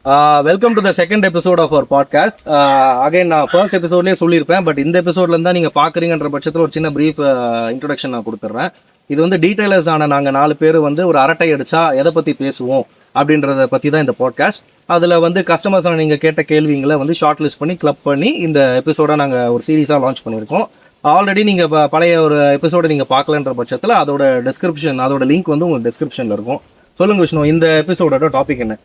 Welcome to the second episode of our podcast. Again நான் first எபிசோட்லேயே சொல்லியிருப்பேன், but இந்த எபிசோட்ல இருந்தால் நீங்கள் பார்க்குறீங்கன்ற பட்சத்தில் ஒரு சின்ன ப்ரீஃப் இன்ட்ரொடக்ஷன் நான் கொடுத்துட்றேன். இது வந்து டீடைலர்ஸ் ஆன நாங்கள் 4 பேர் வந்து ஒரு அரட்டை அடிச்சா எதை பற்றி பேசுவோம் அப்படின்றத பற்றி தான் இந்த பாட்காஸ்ட். அதில் வந்து கஸ்டமர்ஸான நீங்கள் கேட்ட கேள்விங்களை வந்து ஷார்ட் லிஸ்ட் பண்ணி கிளப் பண்ணி இந்த எபிசோட நாங்கள் ஒரு சீரீஸாக லான்ச் பண்ணியிருக்கோம். ஆல்ரெடி நீங்கள் பழைய ஒரு எபிசோட நீங்கள் பார்க்கலன்ற பட்சத்தில் அதோட டிஸ்கிரிப்ஷன், அதோட லிங்க் வந்து உங்களுக்கு டிஸ்கிரிப்ஷனில் இருக்கும். சொல்லுங்க விஷ்ணு, இந்த எபிசோடோட டாபிக் என்ன?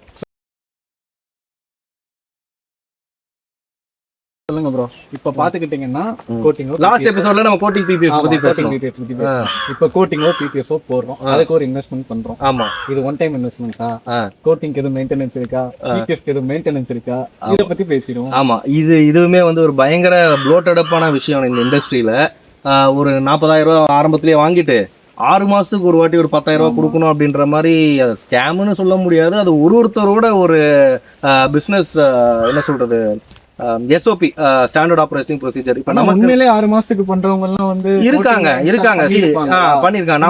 சொல்லுங்க ப்ரோ. இப்ப பாத்துக்கிட்டீங்கன்னா கோட்டிங் லாஸ்ட் எபிசோட்ல நம்ம கோட்டிங் பிபிஎஃப் பத்தி பேசணும். இப்ப கோட்டிங் பிபிஎஃப் போடுறோம், அதுக்கு ஒரு இன்வெஸ்ட்மென்ட் பண்றோம். ஆமா, இது ஒன் டைம் இன்வெஸ்ட்மென்ட்டா? கோட்டிங்க்கு எது மெயின்டெனன்ஸ் இருக்கா? பிபிஎஃப்க்கு எது மெயின்டெனன்ஸ் இருக்கா? இத பத்தி பேசிடுவோம். ஆமா, இதுவுமே வந்து ஒரு பயங்கர ப்ளோட்டட் அப்பான விஷயம் இந்த இண்டஸ்ட்ரியில. ஒரு 40,000 ரூபாய் ஆரம்பத்திலேயே வாங்கிட்டு 6 மாசத்துக்கு ஒரு வாட்டி ஒரு 10,000 ரூபாய் கொடுக்கணும் அப்படின்ற மாதிரி ஸ்கேம்னு சொல்ல முடியாது. அது ஒருத்தரோட ஒரு பிசினஸ், என்ன சொல்றது, எஸ்ஓபி, ஸ்டாண்டர்ட் ஆபரேட்டிங் ப்ரொசீஜர். இப்ப நம்ம உண்மையிலே 6 மாசத்துக்கு பண்றவங்க எல்லாம் வந்து இருக்காங்க பண்ணிருக்காங்க.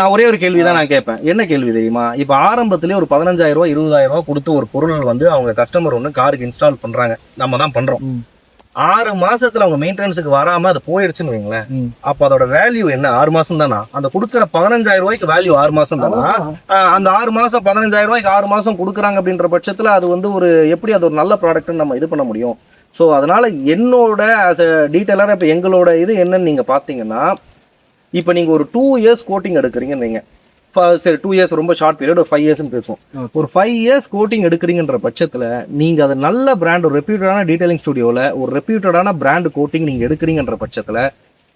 நான் ஒரே ஒரு கேள்வி தான் நான் கேட்பேன். என்ன கேள்வி தெரியுமா? இப்ப ஆரம்பத்திலேயே ஒரு 15,000 ரூபாய் 20,000 ரூபாய் கொடுத்து ஒரு பொருள் வந்து அவங்க கஸ்டமர் ஒன்று காருக்கு இன்ஸ்டால் பண்றாங்க, நம்ம தான் பண்றோம். 6 மாசத்துல அவங்க மெயின்டெனன்ஸுக்கு வராம அது போயிருச்சுன்னு வைங்களேன், அப்ப அதோட வேல்யூ என்ன? 6 மாசம் தானா? அந்த கொடுக்குற 15,000 ரூபாய்க்கு வேல்யூ 6 மாசம் தானா? அந்த 6 மாசம் 15,000 ரூபாய்க்கு 6 மாசம் கொடுக்குறாங்க அப்படின்ற பட்சத்துல அது வந்து ஒரு எப்படி அது ஒரு நல்ல ப்ராடக்ட்னு நம்ம இது பண்ண முடியும்? ஸோ அதனால என்னோட ஆஸ் அ டீட்டெயிலராக இப்போ எங்களோட இது என்னன்னு நீங்க பாத்தீங்கன்னா, இப்போ நீங்க ஒரு 2 இயர்ஸ் கோட்டிங் எடுக்கிறீங்கன்னு வைங்க. சரி, 2 இயர்ஸ் ரொம்ப ஷார்ட் பீரியட், ஒரு 5 இயர்ஸ்ன்னு பேசுவோம். ஒரு 5 இயர்ஸ் கோட்டிங் எடுக்கிறீங்கன்ற பட்சத்தில் நீங்கள் அது நல்ல பிராண்ட், ஒரு ரெப்யூட்டடான டீடைலிங் ஸ்டுடியோவில் ஒரு ரெப்யூட்டடான பிராண்ட் கோட்டிங் நீங்கள் எடுக்கிறீங்கன்ற பட்சத்தில்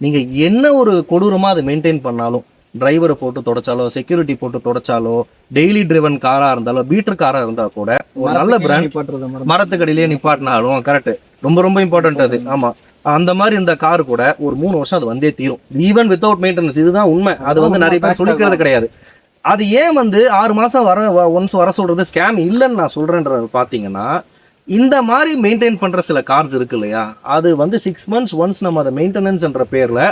நீங்கள் என்ன ஒரு கொடூரமாக அதை மெயின்டைன் பண்ணாலும், டிரைவரை போட்டு தொடச்சாலோ, செக்யூரிட்டி போட்டு தொடச்சாலோ, டெய்லி டிரைவன் காராக இருந்தாலும், பீட்டர் காராக இருந்தால் கூட ஒரு நல்ல பிராண்ட், மரத்துக்கடியிலேயே நிப்பாட்டினாலும், கரெக்ட், ரொம்ப ரொம்ப இம்பார்ட்டன்ட் அது. ஆமாம், அந்த மாதிரி இந்த கார் கூட ஒரு 3 வருஷம் அது வந்தே தீரும், ஈவன் வித்தவுட் மெயின்டெனன்ஸ். இதுதான் உண்மை. அது வந்து நிறைய பேர் சொல்லிக்கிறது கிடையாது. அது ஏன் வந்து 6 மாசம் ஒன்ஸ் வர சொல்றது ஸ்கேம் இல்லைன்னு நான் சொல்றேன்றது பாத்தீங்கன்னா, இந்த மாதிரி மெயின்டைன் பண்ற சில கார்ஸ் இருக்கு இல்லையா, அது வந்து 6 months ஒன்ஸ் நம்ம அதை மெயின்டெனன்ஸ் என்ற பேர்ல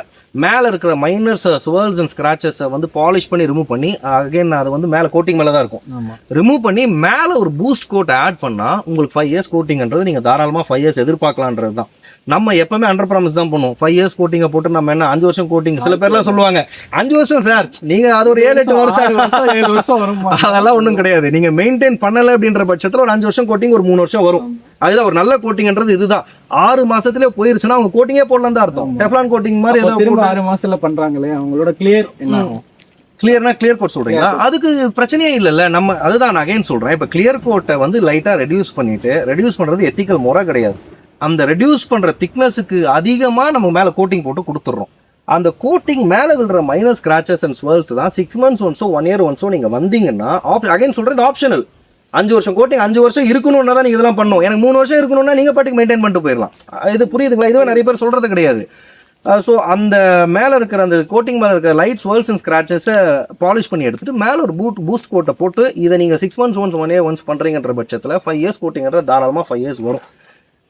மேல இருக்கிற மைனர்ஸ் ஸ்வர்ல்ஸ் அண்ட் ஸ்கிராச்சஸ் வந்து பாலிஷ் பண்ணி ரிமூவ் பண்ணி, அகைன் அது வந்து மேல கோட்டிங் மேல தான் இருக்கும், ரிமூவ் பண்ணி மேல ஒரு பூஸ்ட் கோட் ஆட் பண்ணா உங்களுக்கு 5 இயர்ஸ் கோட்டிங்ன்றது நீங்க தாராளமா 5 இயர்ஸ் எதிர்பார்க்கலான்றது தான். நம்ம எப்பவுமே அண்டர் ப்ராமிஸ் தான் பண்ணுவோம். 5 இயர்ஸ் கோட்டிங்க போட்டு நம்ம என்ன 5 வருஷம் கோட்டிங், சில பேர்லாம் சொல்லுவாங்க 5 வருஷம் சார், நீங்க அது ஒரு 7-8 வருஷம் வரும். அதெல்லாம் ஒன்றும் கிடையாது. நீங்க மெயின்டைன் பண்ணல அப்படின்ற பட்சத்தில் ஒரு 5 வருஷம் கோட்டிங், ஒரு 3 வருஷம் வரும். அதுதான் ஒரு நல்ல கோட்டிங்ன்றது. இதுதான் 6 மாசத்துலயே போயிருச்சுன்னா அவங்க கோட்டிங்கே போடலாம் தான் அர்த்தம். டெஃப்லான் கோட்டிங் மாதிரி ஏதோ 6 மாசத்துல பண்றாங்களே, அவங்களோட கிளியர்னா கிளியர் கோட் சொல்றீங்களா? அதுக்கு பிரச்சனையே இல்லைல்ல. நம்ம அதுதான் நான் அகைன் சொல்றேன். இப்ப கிளியர் கோட்டை வந்து லைட்டா ரெடியூஸ் பண்ணிட்டு, ரெடியூஸ் பண்றது எத்திக்கல் முறை கிடையாது. அந்த ரெடியூஸ் பண்ற திக்னஸுக்கு அதிகமா நம்ம மேல கோட்டிங் போட்டு கொடுத்துடுறோம். அந்த கோட்டிங் மேல விழுற மைனர் ஸ்கிராச்சஸ் அண்ட் ஸ்வர்ல்ஸ் தான் 6 months ஒன்ஸோ 1 year ஒன்ஸோ நீங்க வந்தீங்கன்னா, அகைன் சொல்றது ஆப்ஷனல். 5 வருஷம் கோட்டிங் 5 வருஷம் இருக்கணும்னா தான் நீங்க இதெல்லாம் பண்ணும். எனக்கு 3 வருஷம் இருக்கணும்னா நீங்க பாட்டுக்கு மெயின்டைன் பண்ணிட்டு போயிடலாம். இது புரியுதுங்களா? இதுவே நிறைய பேர் சொல்றது கிடையாது. ஸோ அந்த மேலே இருக்கிற அந்த கோட்டிங் மேலே இருக்கிற லைட் ஸ்வர்ல்ஸ் அண்ட் ஸ்கிராச்சஸை பாலிஷ் பண்ணி எடுத்துட்டு மேலே ஒரு பூஸ்ட் கோட்டை போட்டு இதை நீங்கள் 6 months ஒன்ஸ் 1 year ஒன்ஸ் பண்ணுறீங்கன்ற பட்சத்தில் 5 இயர்ஸ் கோட்டிங்கிறது தாராளமாக 5 இயர்ஸ் வரும்.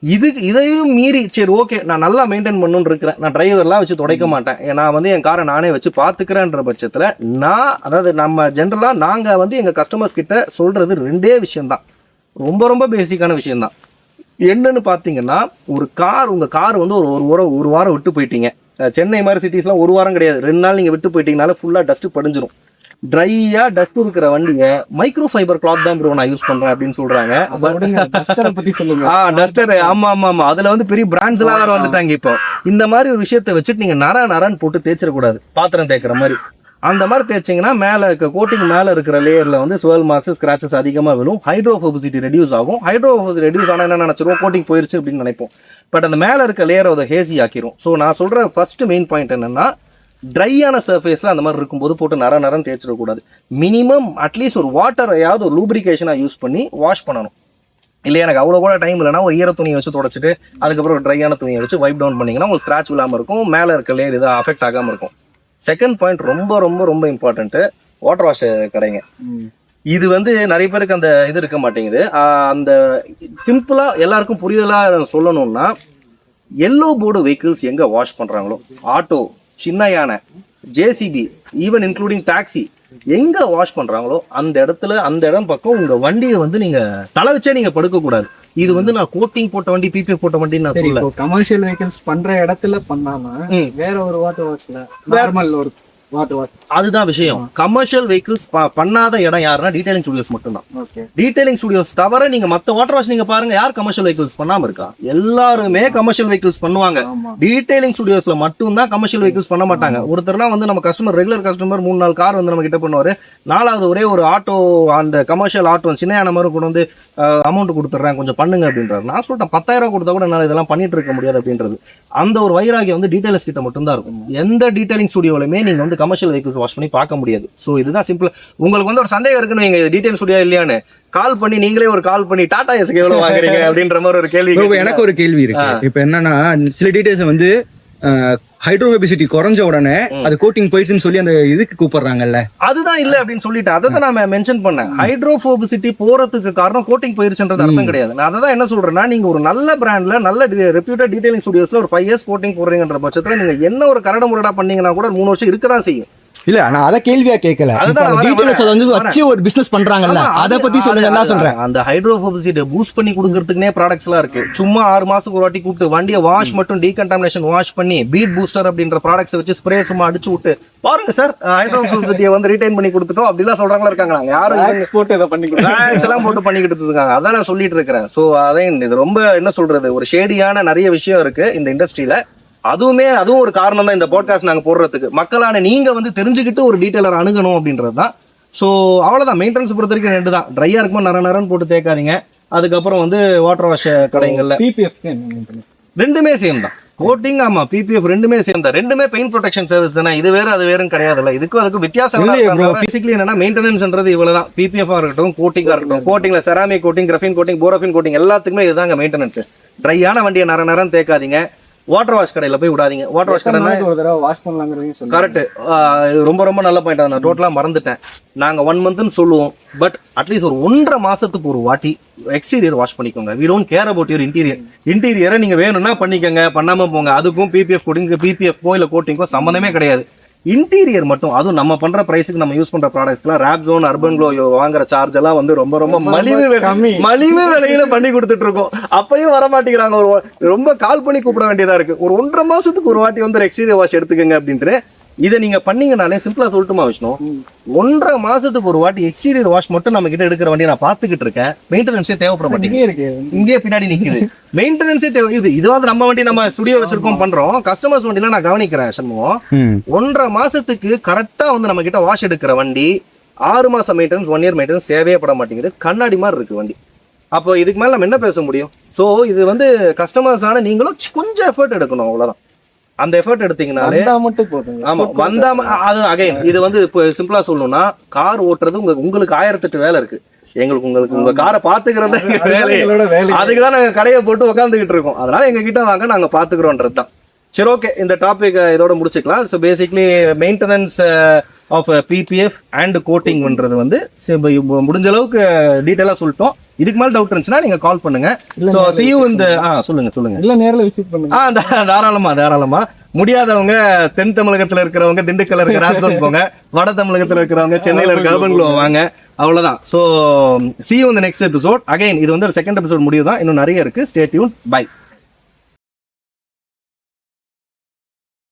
இதையும் மீறி சரி ஓகே நான் நல்லா மெயின்டைன் பண்ணணும்னு இருக்கிறேன், நான் டிரைவர்லாம் வச்சு துடைக்க மாட்டேன், நான் வந்து என் காரை நானே வச்சு பார்த்துக்கிறேன்ற பட்சத்தில் அதாவது நம்ம ஜென்ரலாக நாங்கள் வந்து எங்கள் கஸ்டமர்ஸ் கிட்ட சொல்கிறது 2 விஷயம்தான், ரொம்ப ரொம்ப பேசிக்கான விஷயம்தான். என்னன்னு பார்த்தீங்கன்னா, உங்கள் கார் வந்து ஒரு வாரம் விட்டு போயிட்டீங்க. சென்னை மாதிரி சிட்டிஸ்லாம் 1 வாரம் கிடையாது, 2 நாள் நீங்கள் விட்டு போயிட்டீங்கனால ஃபுல்லாக டஸ்ட்டு படிஞ்சிடும். ட்ரையா டஸ்ட் இருக்கிற வண்டியை மைக்ரோ ஃபைபர் கிளாத் தான் ப்ரோ நான் யூஸ் பண்றேன் அப்படின்னு சொல்றாங்க. டஸ்டர், ஆமா, அதுல வந்து பெரிய பிராண்ட்ஸ் எல்லாம் வேற வந்துட்டாங்க. இப்போ இந்த மாதிரி ஒரு விஷயத்தை வச்சுட்டு நீங்க நரான்னு போட்டு தேய்ச்சிடக்கூடாது, பாத்திரம் தேய்க்கிற மாதிரி. அந்த மாதிரி தேய்ச்சிங்கன்னா மேல கோட்டிங் மேல இருக்கிற லேயர்ல வந்து ஸ்வர்ல் மார்க்ஸ், ஸ்கிராச்சஸ் அதிகமா விழும், ஹைட்ரோஃபோபிசிட்டி ரெடியூஸ் ஆகும். ஹைட்ரோஃபோபிசிட்டி ரெடியூஸ் ஆனா என்ன நினைச்சிருவோம், கோட்டிங் போயிருச்சு அப்படின்னு நினைப்போம். பட் அந்த மேல இருக்க லேயரை அதை ஹேசி ஆக்கிரும். ஸோ நான் சொல்ற ஃபர்ஸ்ட் மெயின் பாயிண்ட் என்னன்னா, ட்ரையான சர்ஃபேஸில் அந்த மாதிரி இருக்கும்போது போட்டு நரன்னு தேய்ச்சிடக்கூடாது. மினிமம் அட்லீஸ்ட் ஒரு வாட்டரையாவது ஒரு லூப்ரிகேஷனாக யூஸ் பண்ணி வாஷ் பண்ணணும். இல்லை எனக்கு அவ்வளோ கூட டைம் இல்லைனா ஒரு ஈர துணியை வச்சு தொடச்சிட்டு அதுக்கப்புறம் ஒரு ட்ரையான துணியை வச்சு வைப் டவுன் பண்ணிங்கன்னா உங்களுக்கு ஸ்க்ராட்ச் விழாமல் இருக்கும், மேலே இருக்க லேயர் இதை அஃபெக்ட் ஆகாமல் இருக்கும். செகண்ட் பாயிண்ட் ரொம்ப ரொம்ப ரொம்ப இம்பார்ட்டன்ட்டு, வாட்டர் வாஷ் கடைங்க. இது வந்து நிறைய பேருக்கு அந்த இது இருக்க மாட்டேங்குது. அந்த சிம்பிளாக எல்லாருக்கும் புரிதலாக சொல்லணும்னா, எல்லோ போர்டு வெஹிக்கிள்ஸ் எங்கே வாஷ் பண்ணுறாங்களோ, ஆட்டோ, சின்ன யானை, ஜேசிபி, ஈவன் இன்க்ளூடிங் டாக்ஸி, எங்க வாஷ் பண்றாங்களோ அந்த இடத்துல அந்த இடம் பக்கம் உங்க வண்டியை வந்து நீங்க தலை வச்சே நீங்க படுக்க கூடாது. இது வந்து நான் கோட்டிங் போட்ட வண்டி பிபிஎஃப் போட்ட வண்டி நான் சரி, சொல்ல. இப்போ கமர்ஷியல் வெஹிக்கிள்ஸ் பண்ற இடத்துல பண்ணாம வேற ஒரு வாட்டர் வாஷ்ல நார்மல் ஒரு வாட்டர் வாஷ், அதுதான் விஷயம். கமர்ஷியல் வெஹிக்கிள்ஸ் பண்ணாத இடம் யாருன்னா டீடைலிங் ஸ்டுடியோஸ் மட்டும்தான். ஓகே, டீடைலிங் ஸ்டுடியோஸ் தவிர நீங்க மத்த வாட்டர் வாஷ் நீங்க பாருங்க, யார் கமர்ஷியல் வெஹிக்கிள்ஸ் பண்ணாம இருக்கா? எல்லாருமே கமர்ஷியல் வெஹிக்கிள்ஸ் பண்ணுவாங்க. ஆமா. டீடைலிங் ஸ்டுடியோஸ்ல மட்டும் தான் கமர்ஷியல் வெஹிக்கிள்ஸ் பண்ண மாட்டாங்க. ஒருத்தர்லாம் வந்து நம்ம கஸ்டமர், ரெகுலர் கஸ்டமர் 3-4 கார் வந்து நம்ம கிட்ட பண்ணுவாரு, 4வது ஒரே ஒரு ஆட்டோ, அந்த கமர்ஷியல் ஆட்டோ சின்ன யானை மாதிரி கொண்டு வந்து அமௌண்ட் கொடுத்துட்றேன் கொஞ்சம் பண்ணுங்க அப்படின்றாரு. நான் சொல்லிட்டேன் 10,000 கொடுத்தா கூட என்னால இதெல்லாம் பண்ணிட்டு இருக்க முடியாது அப்படின்றது. அந்த ஒரு வைராகியம் வந்து டீடைலர்ஸ் கிட்ட மட்டும் தான் இருக்கும். எந்த டீடைலிங் ஸ்டுடியோலையுமே நீங்க வந்து கமர்ஷியல் வெஹிக்கிள்ஸ் வாஷ் பண்ணி பார்க்க முடியாது. ஸோ இதுதான் சிம்பிள். உங்களுக்கு வந்து ஒரு சந்தேகம் இருக்குன்னு வைங்க, இது டீடைல் ஸ்டுடியோ இல்லையான்னு கால் பண்ணி நீங்களே ஒரு கால் பண்ணி டாடா எஸ்க்கு எவ்வளவு வாங்குறீங்க அப்படின்ற மாதிரி ஒரு கேள்வி. எனக்கு ஒரு கேள்வி இருக்கு. இப்ப என்னன்னா சில டீடைல்ஸ் வந்து ஹைட்ரோபெசிட்டி குறைஞ்ச உடனே அது கோட்டிங் போயிடுச்சுன்னு சொல்லி அந்த இதுக்கு கூப்பிடுறாங்கல்ல, அதுதான் இல்ல அப்படின்னு சொல்லிட்டு அதை தான் நான் மென்ஷன் பண்ணேன். ஹைட்ரோபோபிசிட்டி போறதுக்கு காரணம் கோட்டிங் போயிருச்சுன்றது அர்த்தம் கிடையாது. நான் அதை தான் என்ன சொல்றேன்னா, நீங்க ஒரு நல்ல பிராண்ட்ல நல்ல ரெப்யூட்டட் டீடைலிங் ஸ்டுடியோஸ்ல ஒரு 5 years கோட்டிங் போடுறீங்கன்ற பட்சத்துல நீங்க என்ன ஒரு கரடு முரடா பண்ணீங்கன்னா கூட 3 வருஷம் இருக்கதான் செய்யும். இல்ல நான் அத கேள்வியா கேட்கல. டீடைல்ஸ் வந்து வச்சு ஒரு பிசினஸ் பண்றாங்கல்ல, அத பத்தி சொல்லுங்க. நான் சொல்றேன், அந்த ஹைட்ரோபோபிசிட்டி பூஸ்ட் பண்ணி கொடுக்கிறதுக்குனே ப்ராடக்ட்ஸ் எல்லாம் இருக்கு. சும்மா 6 மாசத்துக்கு ஒரு வாட்டி கூப்பிட்டு வண்டியை வாஷ் மட்டும் டீகன்டாமினேஷன் வாஷ் பண்ணி பீட் பூஸ்டர் அப்படின்ற ப்ராடக்ட்ஸ் வச்சு ஸ்ப்ரே சும்மா அடிச்சு விட்டு பாருங்க சார் ஹைட்ரோபோபிசிட்டியை வந்து ரிட்டைன் பண்ணி கொடுத்துட்டோம் அப்படிலாம் சொல்றாங்களா இருக்காங்க. யாரும் எக்ஸ்போர்ட் இத பண்ணி எல்லாம் போட்டு பண்ணிக்கிட்டு இருக்காங்க. அதான் நான் சொல்லிட்டு இருக்கிறேன். சோ அதான் இது ரொம்ப என்ன சொல்றது, ஒரு ஷேடியான நிறைய விஷயம் இருக்கு இந்த இண்டஸ்ட்ரியில. அதுவும் ஒரு காரணம் தான் இந்த பாட்காஸ்ட் நாங்க போடுறதுக்கு. மக்களான நீங்க வந்து தெரிஞ்சுக்கிட்டு ஒரு டீடைலர் அணுகணும் அப்படின்றது தான். ஸோ அவ்வளவுதான். மெயின்டெனன்ஸ் பொறுத்த வரைக்கும் 2 தான். ட்ரையா இருக்குமா நரன்னு போட்டு தேக்காதீங்க. அதுக்கப்புறம் வந்து வாட்டர் வாஷ் கடைகள்ல பிபிஎஃப் ரெண்டுமே சேம் தான். கோட்டிங் ஆமா பிபிஎஃப் ரெண்டுமே சேம் தான். ரெண்டுமே பெயிண்ட் ப்ரொடெக்ஷன் சர்வீஸ் தானே. இது வேற அது வேறும் கிடையாதுல்ல. இதுக்கும் அதுக்கு வித்தியாசம். பேசிக்கலி என்னன்னா மெயின்டெனன்ஸ்ன்றது இவ்வளவுதான். பிபிஎஃப் இருக்கட்டும், கோட்டிங்கா இருக்கட்டும், கோட்டிங்ல செராமிக் கோட்டிங், கிராஃபின் கோட்டிங், போரோஃபின் கோட்டிங் எல்லாத்துக்குமே இதுதாங்க மெயின்டெனன்ஸ். ட்ரையான வண்டியை நரன்னு தேக்காதீங்க. வாட்டர் வாஷ் கடையில போய் விடாதீங்க. வாட்டர் வாஷ் கடை ஒரு தடவை வாஷ் பண்ணலாம்ங்கறதையும் கரெக்ட். ரொம்ப ரொம்ப நல்ல பாயிண்ட். நான் டோட்டலா மறந்துட்டேன். நாங்க 1 monthன்னு சொல்லுவோம், பட் அட்லீஸ்ட் ஒரு 1.5 மாசத்துக்கு ஒரு வாட்டி எக்ஸ்டீரியர் வாஷ் பண்ணிக்கோங்க. We don't care about your இன்டீரியரை நீங்க வேணும்னா பண்ணிக்கோங்க, பண்ணாம போங்க. அதுக்கும் பிபிஎஃப் கோட்டிங், பிபிஎஃப் இல்ல கோட்டிங்கோ சம்மந்தமே கிடையாது. இன்டீரியர் மட்டும், அதுவும் நம்ம பண்ற பிரைஸுக்கு நம்ம யூஸ் பண்ற ப்ராடக்ட்லாம் ராப்ஸோன், அர்பன் க்ளோ வாங்குற சார்ஜ் எல்லாம் வந்து ரொம்ப ரொம்ப மலிவு விலையில பண்ணி கொடுத்துட்டு இருக்கோம். அப்பயும் வர மாட்டேங்கிறாங்க. ரொம்ப கால் பண்ணி கூப்பிட வேண்டியதா இருக்கு. ஒரு 1.5 மாசத்துக்கு ஒரு வாட்டி வந்து எக்ஸ்டீரியர் வாஷ் எடுத்துக்கங்க அப்படின்ட்டு. இதை நீங்க பண்ணீங்கனாலே சிம்பிளா சொல்லட்டுமா விஷ்ணு, 1.5 மாசத்துக்கு ஒரு வாட்டி எக்ஸ்டீரியர் வாஷ் மட்டும் நம்ம கிட்ட எடுக்கிற வண்டியை நான் பாத்துக்கிட்டு இருக்கேன். மெயின்டெனன்ஸே தேவைப்பட மாட்டேங்குது. இங்கே பின்னாடி நிக்குது. மெயின்டெனன்ஸே தேவை. இதுவாது நம்ம வண்டி நம்ம ஸ்டுடியோ வச்சிருக்கோம் பண்றோம். கஸ்டமர்ஸ் வண்டிலாம் நான் கவனிக்கிறேன் சண்முகம். 1.5 மாசத்துக்கு கரெக்டா வந்து நம்ம கிட்ட வாஷ் எடுக்கிற வண்டி 6 மாசம் மெயின்டெனன்ஸ், 1 year மெயின்டெனன்ஸ் தேவையே பட மாட்டேங்குது. கண்ணாடி மாதிரி இருக்கு வண்டி. அப்போ இதுக்கு மேல நம்ம என்ன பேச முடியும்? சோ இது வந்து கஸ்டமர்ஸான நீங்களும் கொஞ்சம் எஃபர்ட் எடுக்கணும், அவ்வளவுதான். அந்த எஃபர்ட் எடுத்தீங்கனாலே மட்டும் போதும். ஆமா, வந்தா அது அகைன் இது வந்து இப்போ சிம்பிளா சொல்லணும்னா, கார் ஓட்டுறது உங்களுக்கு 1008 வேலை இருக்கு. உங்களுக்கு உங்க காரை பாத்துக்கிறது வேலை. அதுக்குதான் நாங்க கடையை போட்டு உட்காந்துக்கிட்டு இருக்கோம். அதனால எங்க கிட்ட வாங்க, நாங்க பாத்துக்கிறோன்றது தான். சரி, ஓகே, இந்த டாபிக் இதோட முடிச்சுக்கலாம். So basically maintenance of PPF and கோட்டிங்ன்றது வந்து முடிஞ்ச அளவுக்கு டீட்டெயிலா சொல்லிட்டோம். இதுக்கு மேல டவுட் இருந்துச்சுன்னா நீங்க கால் பண்ணுங்க. So see you in the சொல்லுங்க இல்ல நேர்ல விசிட் பண்ணுங்க. தாராளமா. முடியாதவங்க தென் தமிழகத்துல இருக்கிறவங்க திண்டுக்கல்ல இருக்கிற ராப்ஸோன் போங்க, வட தமிழகத்துல இருக்கிறவங்க சென்னையில இருக்க அர்பன் க்ளோ வாங்க. அவ்வளவுதான். So see you in the next episode. Again இது வந்து ஒரு 2nd episode முடிவு தான். இன்னும் நிறைய இருக்கு. Stay tuned. Bye.